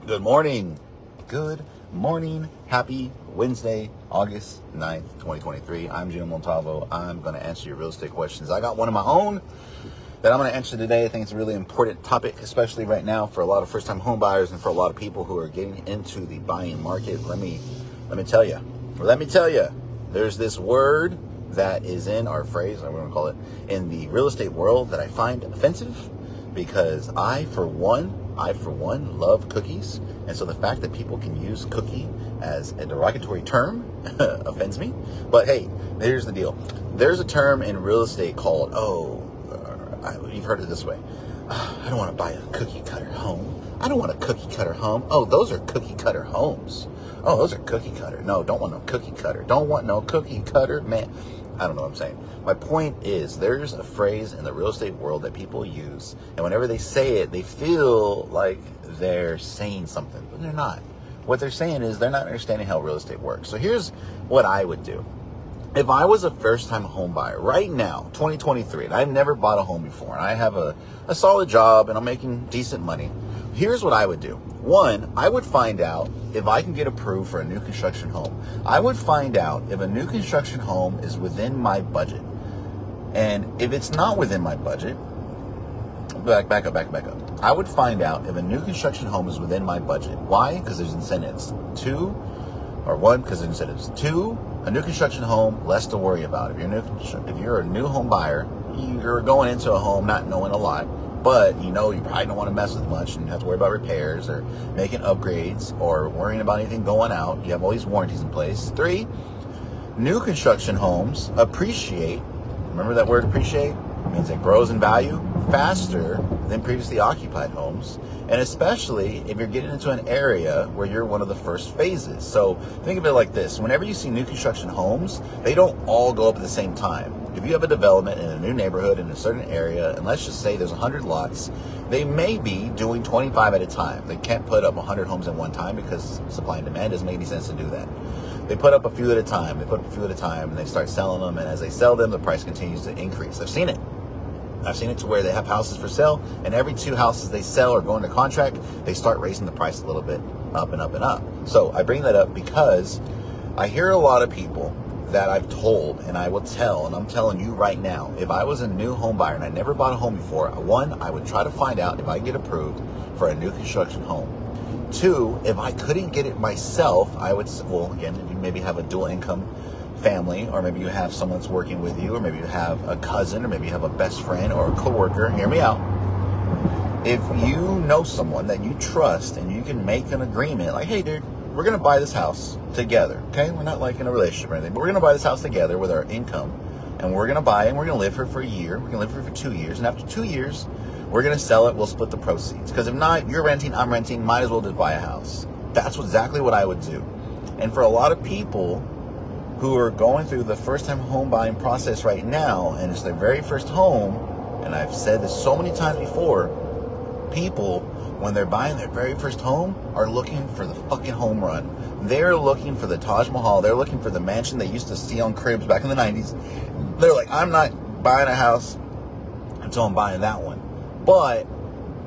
Good morning. Good morning. Happy Wednesday, August 9th, 2023. I'm Gino Montalvo. I'm going to answer your real estate questions. I got one of my own that I'm going to answer today. I think it's a really important topic, especially right now for a lot of first-time home buyers and for a lot of people who are getting into the buying market. Let me tell you, there's this word that is in our phrase, I'm going to call it, in the real estate world that I find offensive because I, for one, love cookies. And so the fact that people can use cookie as a derogatory term offends me. But hey, here's the deal. There's a term in real estate called, you've heard it this way. I don't want to buy a cookie cutter home. I don't want a cookie cutter home. Oh, those are cookie cutter homes. Oh, those are cookie cutter. No, don't want no cookie cutter. Don't want no cookie cutter, man. I don't know what I'm saying. My point is there's a phrase in the real estate world that people use, and whenever they say it, they feel like they're saying something, but they're not. What they're saying is they're not understanding how real estate works. So here's what I would do. If I was a first-time home buyer right now, 2023, and I've never bought a home before, and I have a solid job, and I'm making decent money, here's what I would do. One, I would find out if I can get approved for a new construction home. I would find out if a new construction home is within my budget. And if it's not within my budget, back up. I would find out if a new construction home is within my budget. Why? Because there's incentives. One, because there's incentives. Two, a new construction home, less to worry about. If you're a new home buyer, you're going into a home not knowing a lot, but you probably don't want to mess with much and have to worry about repairs or making upgrades or worrying about anything going out. You have all these warranties in place. Three, new construction homes appreciate. Remember that word appreciate? It means it grows in value faster than previously occupied homes. And especially if you're getting into an area where you're one of the first phases. So think of it like this. Whenever you see new construction homes, they don't all go up at the same time. If you have a development in a new neighborhood in a certain area, and let's just say there's 100 lots, they may be doing 25 at a time. They can't put up 100 homes at one time because supply and demand doesn't make any sense to do that. They put up a few at a time. And they start selling them. And as they sell them, the price continues to increase. I've seen it to where they have houses for sale, and every 2 houses they sell or go into contract, they start raising the price a little bit up and up and up. So I bring that up because I hear a lot of people that I've told, and I will tell, and I'm telling you right now, if I was a new home buyer and I never bought a home before, one, I would try to find out if I get approved for a new construction home. Two, if I couldn't get it myself, I would, again, if you maybe have a dual income family, or maybe you have someone that's working with you, or maybe you have a cousin, or maybe you have a best friend or a coworker, hear me out. If you know someone that you trust and you can make an agreement, like, hey, dude, we're going to buy this house together, okay? We're not like in a relationship or anything, but we're going to buy this house together with our income, and we're going to buy it, and we're going to live here for a year. We're going to live here for 2 years, and after 2 years, we're going to sell it. We'll split the proceeds. Because if not, you're renting, I'm renting, might as well just buy a house. That's exactly what I would do. And for a lot of people who are going through the first-time home buying process right now, and it's their very first home, and I've said this so many times before, people, when they're buying their very first home, are looking for the fucking home run. They're looking for the Taj Mahal. They're looking for the mansion they used to see on Cribs back in the 90s. They're like, I'm not buying a house until I'm buying that one. But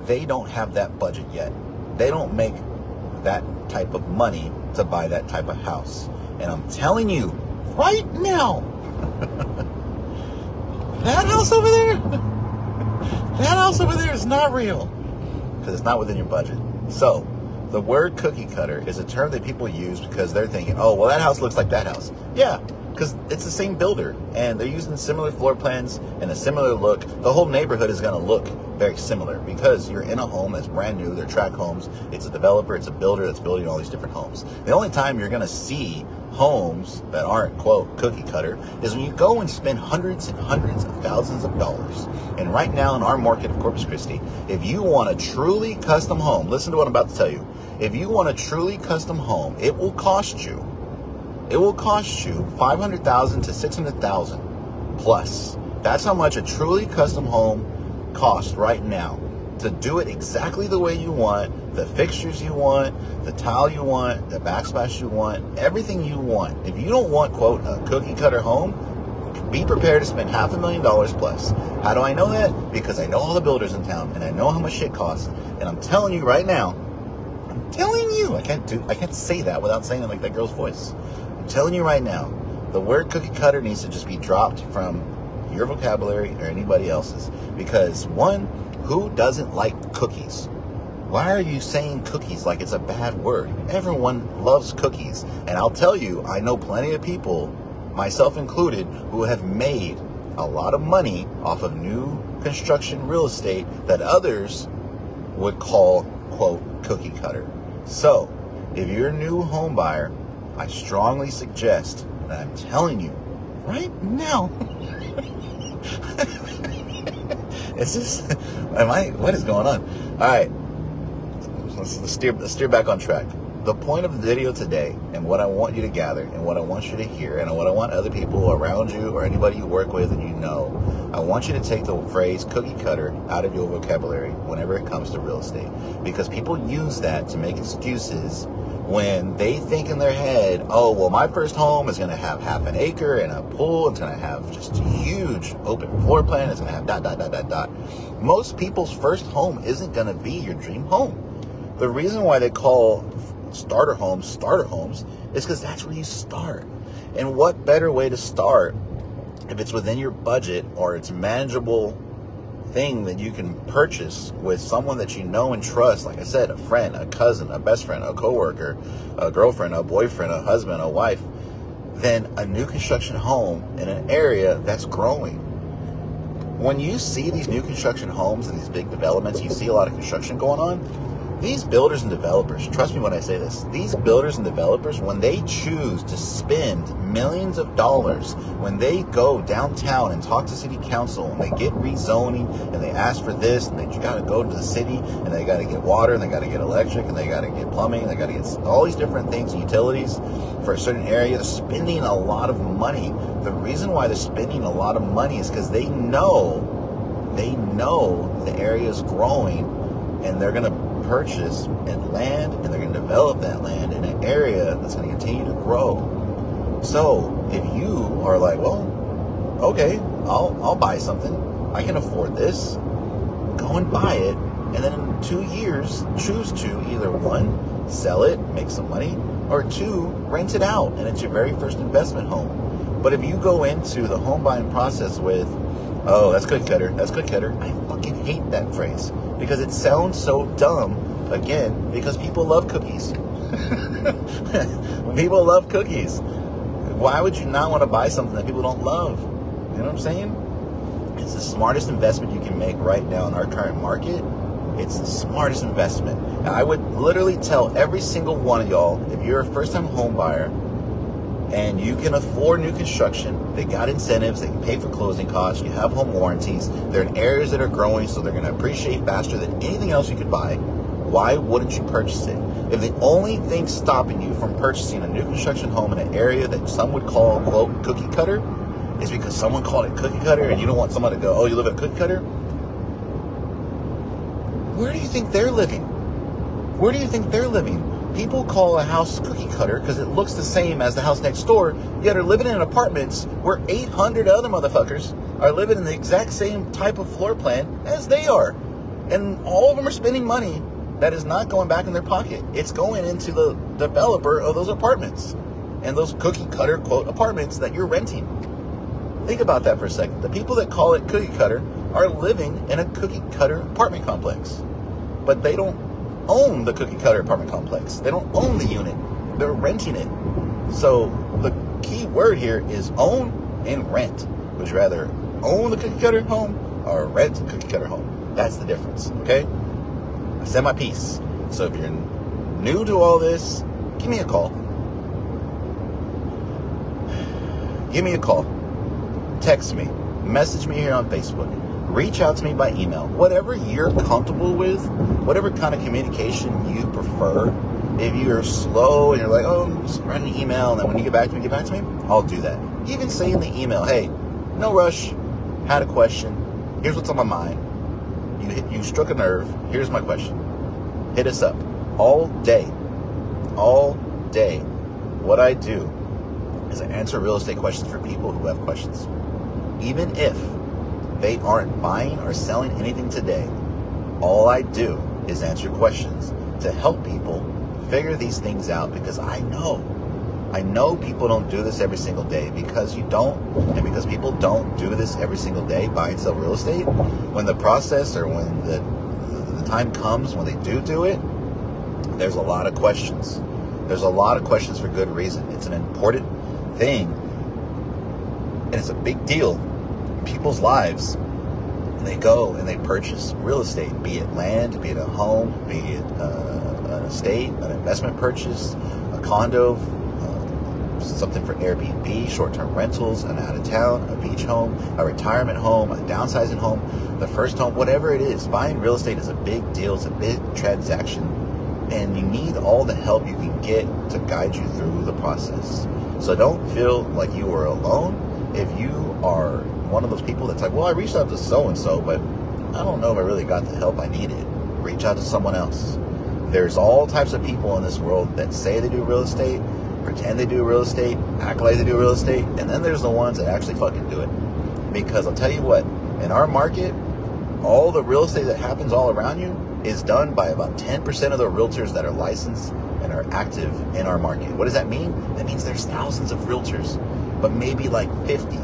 they don't have that budget yet. They don't make that type of money to buy that type of house. And I'm telling you right now, that house over there is not real because it's not within your budget. So the word cookie cutter is a term that people use because they're thinking, oh, well, that house looks like that house. Yeah, because it's the same builder and they're using similar floor plans and a similar look. The whole neighborhood is going to look very similar because you're in a home that's brand new. They're tract homes. It's a developer. It's a builder that's building all these different homes. The only time you're going to see homes that aren't, quote, cookie cutter is when you go and spend hundreds and hundreds of thousands of dollars. And right now in our market of Corpus Christi, if you want a truly custom home, listen to what I'm about to tell you. If you want a truly custom home, it will cost you $500,000 to $600,000 plus. That's how much a truly custom home costs right now. To do it exactly the way you want, the fixtures you want, the tile you want, the backsplash you want, everything you want. If you don't want, quote, a cookie cutter home, be prepared to spend $500,000 plus. How do I know that? Because I know all the builders in town and I know how much shit costs. And I'm telling you right now, telling you. I can't say that without saying it like that girl's voice. I'm telling you right now, the word cookie cutter needs to just be dropped from your vocabulary or anybody else's. Because one, who doesn't like cookies? Why are you saying cookies like it's a bad word? Everyone loves cookies. And I'll tell you, I know plenty of people, myself included, who have made a lot of money off of new construction real estate that others would call, quote, cookie cutter. So, if you're a new home buyer, I strongly suggest, and I'm telling you right now, what is going on? All right, let's steer back on track. The point of the video today, and what I want you to gather, and what I want you to hear, and what I want other people around you or anybody you work with and you know, I want you to take the phrase cookie cutter out of your vocabulary whenever it comes to real estate. Because people use that to make excuses when they think in their head, oh, well, my first home is going to have half an acre and a pool. It's going to have just a huge open floor plan. It's going to have ... Most people's first home isn't going to be your dream home. The reason why they call starter homes is because that's where you start. And what better way to start if it's within your budget or it's a manageable thing that you can purchase with someone that you know and trust, like I said, a friend, a cousin, a best friend, a coworker, a girlfriend, a boyfriend, a husband, a wife, than a new construction home in an area that's growing. When you see these new construction homes and these big developments, you see a lot of construction going on. These builders and developers, trust me when I say this, these builders and developers, when they choose to spend millions of dollars, when they go downtown and talk to city council, and they get rezoning, and they ask for this, and they got to go to the city, and they got to get water, and they got to get electric, and they got to get plumbing, and they got to get all these different things, utilities, for a certain area, they're spending a lot of money. The reason why they're spending a lot of money is because they know the area is growing, and they're going to purchase and land, and they're going to develop that land in an area that's going to continue to grow. So if you are like, well, okay, I'll buy something, I can afford this, go and buy it, and then in 2 years choose to either one, sell it, make some money, or two, rent it out, and it's your very first investment home. But if you go into the home buying process with, oh, that's cookie cutter, I fucking hate that phrase. Because it sounds so dumb, again, because people love cookies. People love cookies. Why would you not want to buy something that people don't love? You know what I'm saying? It's the smartest investment you can make right now in our current market. It's the smartest investment. And I would literally tell every single one of y'all, if you're a first-time home buyer, and you can afford new construction, they got incentives, they can pay for closing costs, you have home warranties, they're in areas that are growing, so they're going to appreciate faster than anything else you could buy, why wouldn't you purchase it? If the only thing stopping you from purchasing a new construction home in an area that some would call, quote, cookie cutter, is because someone called it cookie cutter and you don't want someone to go, oh, you live in a cookie cutter? Where do you think they're living? Where do you think they're living? People call a house cookie cutter because it looks the same as the house next door, yet are living in apartments where 800 other motherfuckers are living in the exact same type of floor plan as they are. And all of them are spending money that is not going back in their pocket. It's going into the developer of those apartments and those cookie cutter, quote, apartments that you're renting. Think about that for a second. The people that call it cookie cutter are living in a cookie cutter apartment complex, but they don't own the cookie cutter apartment complex. They don't own the unit. They're renting it. So the key word here is own and rent. Would you rather own the cookie cutter home or rent a cookie cutter home? That's the difference, okay? I said my piece. So if you're new to all this, give me a call. Give me a call. Text me. Message me here on Facebook. Reach out to me by email. Whatever you're comfortable with, whatever kind of communication you prefer. If you're slow and you're like, oh, just write an email, and then when you get back to me, I'll do that. Even say in the email, hey, no rush, had a question, here's what's on my mind. You struck a nerve, here's my question. Hit us up. All day. What I do is I answer real estate questions for people who have questions. Even if they aren't buying or selling anything today, all I do is answer questions to help people Figure these things out, because I know people don't do this every single day, because you don't, and because people don't do this every single day, buy and sell real estate. When the process, or when the time comes when they do it, there's a lot of questions. There's a lot of questions for good reason. It's an important thing, and it's a big deal in people's lives. And they go and they purchase real estate, be it land, be it a home, be it an estate, an investment purchase, a condo, something for Airbnb, short-term rentals, an out-of-town, a beach home, a retirement home, a downsizing home, the first home, whatever it is. Buying real estate is a big deal. It's a big transaction, and you need all the help you can get to guide you through the process. So don't feel like you are alone. If you are one of those people that's like, well, I reached out to so-and-so, but I don't know if I really got the help I needed, reach out to someone else. There's all types of people in this world that say they do real estate, pretend they do real estate, act like they do real estate, and then there's the ones that actually fucking do it. Because I'll tell you what, in our market, all the real estate that happens all around you is done by about 10% of the realtors that are licensed and are active in our market. What does that mean? That means there's thousands of realtors, but maybe like 50,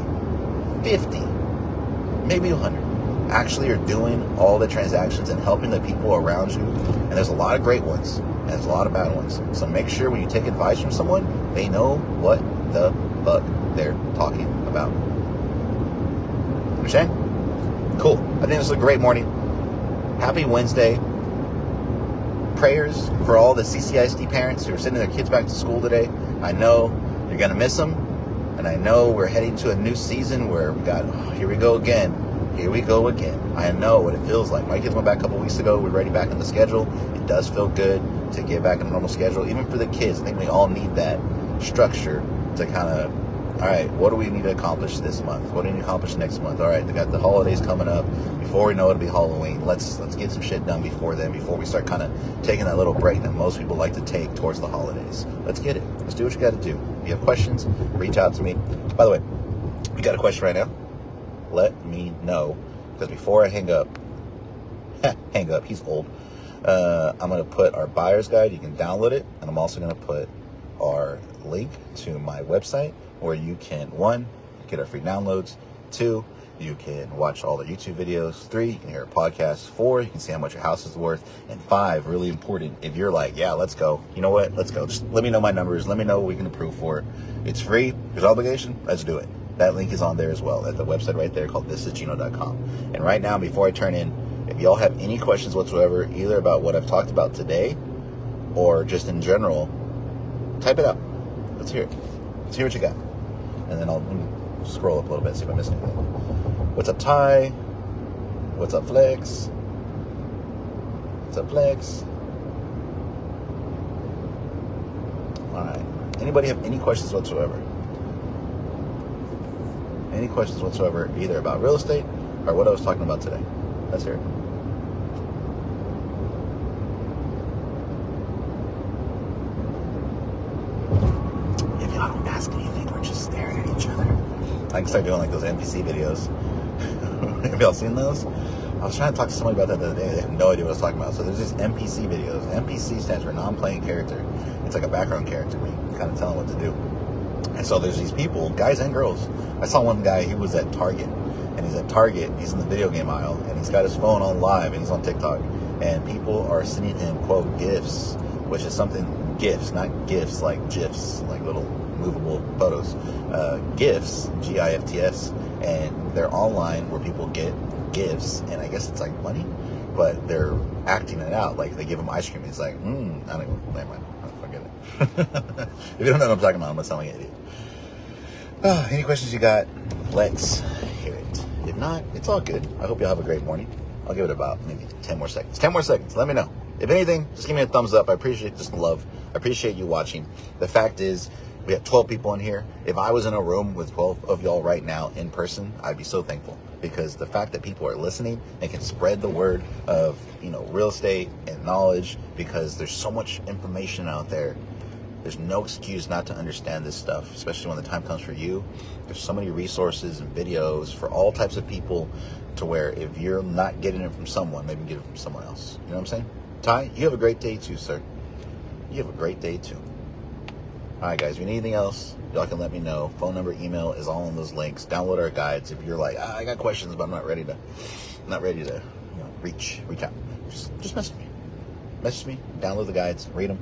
maybe 100 actually are doing all the transactions and helping the people around you. And there's a lot of great ones, and there's a lot of bad ones. So make sure when you take advice from someone, they know what the fuck they're talking about. Understand? Cool. I think this is a great morning. Happy Wednesday. Prayers for all the CCISD parents who are sending their kids back to school today. I know you're going to miss them. And I know we're heading to a new season where we got, here we go again. Here we go again. I know what it feels like. My kids went back a couple weeks ago. We're ready back in the schedule. It does feel good to get back in a normal schedule. Even for the kids, I think we all need that structure to kind of, all right, what do we need to accomplish this month? What do we need to accomplish next month? All right, they got the holidays coming up. Before we know it'll be Halloween. Let's get some shit done before then, before we start kind of taking that little break that most people like to take towards the holidays. Let's get it. Let's do what you got to do. If you have questions, reach out to me. By the way, you got a question right now? Let me know, because before I hang up, he's old. I'm going to put our buyer's guide. You can download it. And I'm also going to put our link to my website where you can, 1, get our free downloads. 2, you can watch all the YouTube videos. 3, you can hear a podcast. 4, you can see how much your house is worth. And 5, really important, if you're like, yeah, let's go. You know what? Let's go. Just let me know my numbers. Let me know what we can approve for. It's free. There's no obligation. Let's do it. That link is on there as well at the website right there called thisisgino.com. And right now, before I turn in, if y'all have any questions whatsoever, either about what I've talked about today or just in general, type it out. Let's hear it. Let's hear what you got. And then I'll scroll up a little bit, see if I missed anything. What's up, Ty? What's up, Flex? What's up, Flex? All right. Anybody have any questions whatsoever? Any questions whatsoever, either about real estate or what I was talking about today? Let's hear it. If y'all don't ask anything, we're just staring at each other. I can start doing like those NPC videos. Have y'all seen those? I was trying to talk to somebody about that the other day. They have no idea what I was talking about. So there's these NPC videos. NPC stands for non-playing character. It's like a background character where you kind of tell them what to do. And so there's these people, guys and girls. I saw one guy, he was at Target. And he's at Target, he's in the video game aisle. And he's got his phone on live, and he's on TikTok. And people are sending him, quote, GIFs. Which is something, GIFs, not GIFs like GIFs, like little movable photos. GIFs, GIFTS. And they're online where people get gifts. And I guess it's like money. But they're acting it out. Like they give him ice cream. He's like, I don't even, never mind. Forget it. If you don't know what I'm talking about, I'm going to sound like an idiot. Any questions you got? Let's hear it. If not, it's all good. I hope you'll have a great morning. I'll give it about maybe 10 more seconds. 10 more seconds. Let me know. If anything, just give me a thumbs up. I appreciate just the love. I appreciate you watching. The fact is, we have 12 people in here. If I was in a room with 12 of y'all right now in person, I'd be so thankful. Because the fact that people are listening and can spread the word of, real estate and knowledge, because there's so much information out there. There's no excuse not to understand this stuff, especially when the time comes for you. There's so many resources and videos for all types of people, to where if you're not getting it from someone, maybe get it from someone else. You know what I'm saying? Ty, you have a great day too, sir. you have a great day too. All right, guys, if you need anything else, y'all can let me know. Phone number, email is all in those links. Download our guides. If you're like, I got questions, but I'm not ready to reach out. Just message me. Message me, download the guides, read them,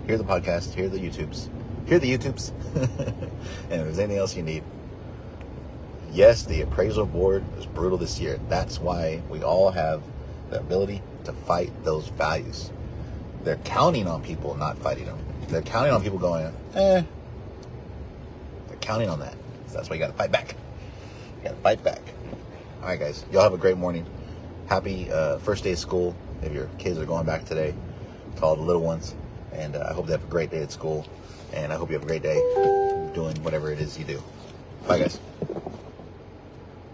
hear the podcast, hear the YouTubes. And if there's anything else you need. Yes, the appraisal board is brutal this year. That's why we all have the ability to fight those values. They're counting on people not fighting them. They're counting on people going, They're counting on that. So that's why you got to fight back. You got to fight back. All right, guys. Y'all have a great morning. Happy first day of school if your kids are going back today, to all the little ones. And I hope they have a great day at school. And I hope you have a great day doing whatever it is you do. Bye, guys.